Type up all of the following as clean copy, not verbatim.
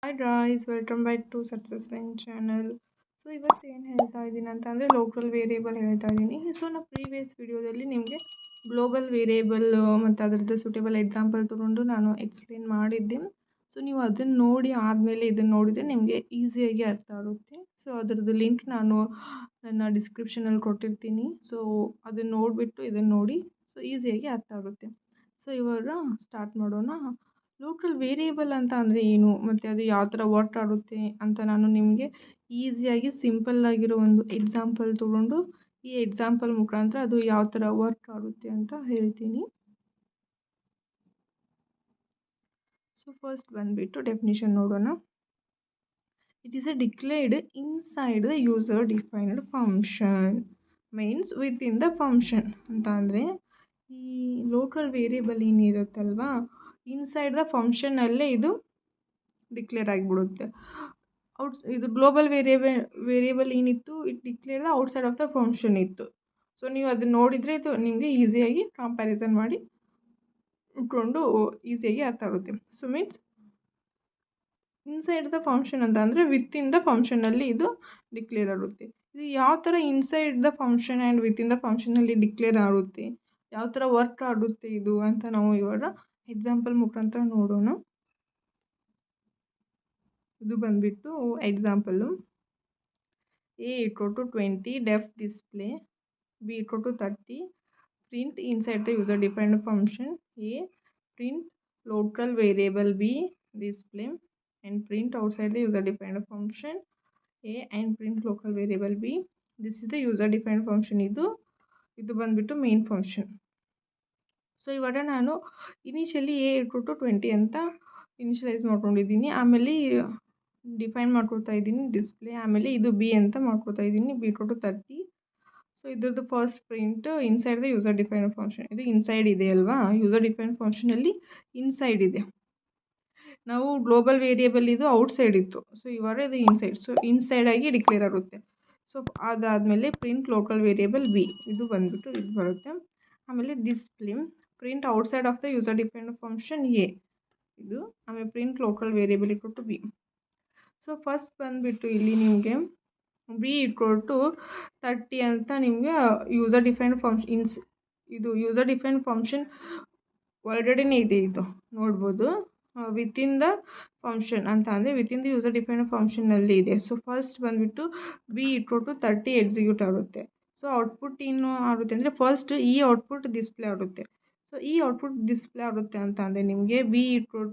Hi guys, welcome back to success when channel. So ಇವತ್ತು ಏನು ಹೇಳ್ತಾ ಇದ್ದೀನಿ ಅಂತಂದರೆ ಲೋಕಲ್ ವೇರಿಯೇಬಲ್ ಹೇಳ್ತಾ ಇದ್ದೀನಿ. ಸೊ ನಾನು ಪ್ರೀವಿಯಸ್ ವಿಡಿಯೋದಲ್ಲಿ ನಿಮಗೆ ಗ್ಲೋಬಲ್ ವೇರಿಯೇಬಲ್ ಮತ್ತು ಅದರದ್ದು ಸೂಟೇಬಲ್ ಎಕ್ಸಾಂಪಲ್ ತೊಗೊಂಡು ನಾನು ಎಕ್ಸ್ಪ್ಲೇನ್ ಮಾಡಿದ್ದೆ. ಸೊ ನೀವು ಅದನ್ನು ನೋಡಿ ಆದಮೇಲೆ ಇದನ್ನು ನೋಡಿದರೆ ನಿಮಗೆ ಈಸಿಯಾಗಿ ಅರ್ಥ ಆಗುತ್ತೆ. ಸೊ ಅದರದ್ದು ಲಿಂಕ್ ನಾನು ನನ್ನ ಡಿಸ್ಕ್ರಿಪ್ಷನಲ್ಲಿ ಕೊಟ್ಟಿರ್ತೀನಿ. ಸೊ ಅದನ್ನು ನೋಡಿಬಿಟ್ಟು ಇದನ್ನು ನೋಡಿ, ಸೊ ಈಸಿಯಾಗಿ ಅರ್ಥ ಆಗುತ್ತೆ. ಸೊ ಇವಾಗ ಸ್ಟಾರ್ಟ್ ಮಾಡೋಣ. ಲೋಕಲ್ ವೇರಿಯೇಬಲ್ ಅಂತ ಅಂದರೆ ಏನು ಮತ್ತು ಅದು ಯಾವ ಥರ ವರ್ಕ್ ಆಗುತ್ತೆ ಅಂತ ನಾನು ನಿಮಗೆ ಈಸಿಯಾಗಿ ಸಿಂಪಲ್ಲಾಗಿರೋ ಒಂದು ಎಕ್ಸಾಂಪಲ್ ತೊಗೊಂಡು ಈ ಎಕ್ಸಾಂಪಲ್ ಮುಖಾಂತರ ಅದು ಯಾವ ಥರ ವರ್ಕ್ ಆಗುತ್ತೆ ಅಂತ ಹೇಳ್ತೀನಿ. ಸೊ ಫಸ್ಟ್ ಬಂದುಬಿಟ್ಟು ಡೆಫಿನಿಷನ್ ನೋಡೋಣ. It is a declared inside the user defined function, means with in the function ಅಂತ ಅಂದರೆ ಈ ಲೋಕಲ್ ವೇರಿಯೇಬಲ್ ಏನಿರುತ್ತಲ್ವಾ, ಇನ್ಸೈಡ್ ದ ಫಂಕ್ಷನಲ್ಲೇ ಇದು ಡಿಕ್ಲೇರ್ ಆಗಿಬಿಡುತ್ತೆ. ಇದು ಗ್ಲೋಬಲ್ ವೇರಿಯೇಬಲ್ ಏನಿತ್ತು, it declare the outside of the function ಇತ್ತು. ಸೊ ನೀವು ಅದನ್ನು ನೋಡಿದರೆ ಇದು ನಿಮಗೆ ಈಸಿಯಾಗಿ ಕಂಪ್ಯಾರಿಸನ್ ಮಾಡಿ ಇಟ್ಕೊಂಡು ಈಸಿಯಾಗಿ ಅರ್ಥ ಆಗುತ್ತೆ. So means inside the function ಅಂತ ಅಂದರೆ ವಿತ್ ಇನ್ ದ ಫಂಕ್ಷನಲ್ಲಿ ಇದು ಡಿಕ್ಲೇರ್ ಆಗುತ್ತೆ. ಇದು ಯಾವ ಥರ inside the function and within the ಫಂಕ್ಷನಲ್ಲಿ ಡಿಕ್ಲೇರ್ ಆಗುತ್ತೆ, ಯಾವ ಥರ ವರ್ಕ್ ಆಗುತ್ತೆ ಇದು ಅಂತ ನಾವು ಇವಾಗ ಎಕ್ಸಾಂಪಲ್ ಮುಖಾಂತರ ನೋಡೋಣ. ಇದು ಬಂದುಬಿಟ್ಟು example. A = 20 def display, B = 30 print inside the user defined function A, print local variable B display and print outside the user defined function A and print local variable B. This is the user defined function. ಇದು ಬಂದುಬಿಟ್ಟು main function. So ಇವಾಗ ನಾನು initially A = 20 ಅಂತ initialise ಮಾಡ್ಕೊಂಡಿದ್ದೀನಿ. ಆಮೇಲೆ define ಮಾಡ್ಕೊಳ್ತಾ ಇದ್ದೀನಿ display. ಆಮೇಲೆ ಇದು B ಅಂತ ಮಾಡ್ಕೊಳ್ತಾ ಇದ್ದೀನಿ, B = 30. ಸೊ ಇದ್ರದ್ದು first print inside the user defined function. ಇದು ಇನ್ಸೈಡ್ ಇದೆ ಅಲ್ವಾ, ಯೂಸರ್ ಡಿಫೈನ್ಡ್ ಫಂಕ್ಷನಲ್ಲಿ ಇನ್ಸೈಡ್ ಇದೆ. ನಾವು ಗ್ಲೋಬಲ್ ವೇರಿಯೇಬಲ್ ಇದು ಔಟ್ಸೈಡ್ ಇತ್ತು. ಸೊ ಇವಾಗ ಇದು ಇನ್ಸೈಡ್. ಸೊ ಇನ್ಸೈಡ್ ಆಗಿ ಡಿಕ್ಲೇರ್ ಆಗುತ್ತೆ. ಸೊ ಅದಾದಮೇಲೆ ಪ್ರಿಂಟ್ ಲೋಕಲ್ ವೇರಿಯೇಬಲ್ B, ಇದು ಬಂದುಬಿಟ್ಟು ಇದು ಬರುತ್ತೆ. ಆಮೇಲೆ display print outside of the user defined function A, ಇದು. ಆಮೇಲೆ print local variable = B. So first ಬಂದುಬಿಟ್ಟು ಇಲ್ಲಿ ನಿಮಗೆ B = 30 ಅಂತ ನಿಮಗೆ ಯೂಸರ್ ಡಿಫೈನ್ಡ್ ಫಂಕ್ಷನ್ ಇದು ಯೂಸರ್ ಡಿಫೈನ್ಡ್ ಫಂಕ್ಷನ್ ಆಲ್ರೆಡಿನೇ ಇದೆ, ಇದು ನೋಡ್ಬೋದು. ವಿತಿನ್ ದ ಫಂಕ್ಷನ್ ಅಂತ ಅಂದರೆ ವಿತಿನ್ ದ ಯೂಸರ್ ಡಿಫೈನ್ಡ್ ಫಂಕ್ಷನ್ನಲ್ಲಿ ಇದೆ. ಸೊ ಫಸ್ಟ್ ಬಂದುಬಿಟ್ಟು B = 30 ಎಕ್ಸಿಕ್ಯೂಟ್ ಆಗುತ್ತೆ. ಸೊ ಔಟ್ಪುಟ್ ಏನು ಆಗುತ್ತೆ ಅಂದರೆ ಫಸ್ಟ್ ಈ ಔಟ್ಪುಟ್ ಡಿಸ್ಪ್ಲೇ ಆಗುತ್ತೆ. ಸೊ ಈ ಔಟ್ಪುಟ್ ಡಿಸ್ಪ್ಲೇ ಆಗುತ್ತೆ ಅಂತ ಅಂದರೆ ನಿಮಗೆ B =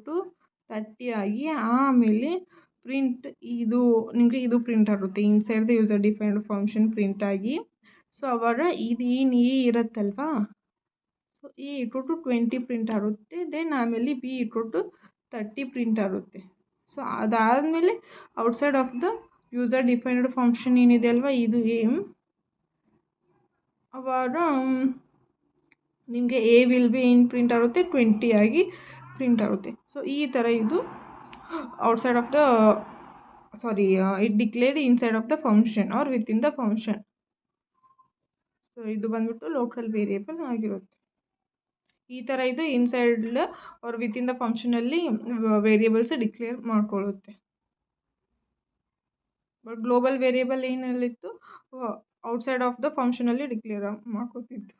30 ಆಗಿ ಆಮೇಲೆ ಪ್ರಿಂಟ್ ಇದು ನಿಮಗೆ ಇದು ಪ್ರಿಂಟ್ ಆಗುತ್ತೆ inside the user defined function print ಆಗಿ. ಸೊ ಅವಾಗ ಇದು ಏನು ಎ ಇರುತ್ತಲ್ವಾ, ಸೊ A = 20 ಪ್ರಿಂಟ್ ಆಗುತ್ತೆ. ದೆನ್ ಆಮೇಲೆ B = 30 ಪ್ರಿಂಟ್ ಆಗುತ್ತೆ. ಸೊ ಅದಾದಮೇಲೆ outside of the user defined function ಏನಿದೆ ಅಲ್ವಾ, ಇದು A. ಅವಾಗ ನಿಮಗೆ A ವಿಲ್ ಬಿ ಏನು ಪ್ರಿಂಟ್ ಆಗುತ್ತೆ, 20 ಆಗಿ ಪ್ರಿಂಟ್ ಆಗುತ್ತೆ. ಸೊ ಈ ಥರ ಇದು outside of the it declared inside of the function or with in the function. So ಇದು ಬಂದುಬಿಟ್ಟು ಲೋಕಲ್ ವೇರಿಯೇಬಲ್ ಆಗಿರುತ್ತೆ. ಈ ಥರ ಇದು inside or with in the ಫಂಕ್ಷನಲ್ಲಿ ವೇರಿಯೇಬಲ್ಸ್ ಡಿಕ್ಲೇರ್ ಮಾಡ್ಕೊಳ್ಳುತ್ತೆ. ಬಟ್ ಗ್ಲೋಬಲ್ ವೇರಿಯೇಬಲ್ ಏನಲ್ಲಿತ್ತು, ಔಟ್ಸೈಡ್ ಆಫ್ ದ ಫಂಕ್ಷನಲ್ಲಿ ಡಿಕ್ಲೇರ್ ಮಾಡ್ಕೊತಿತ್ತು.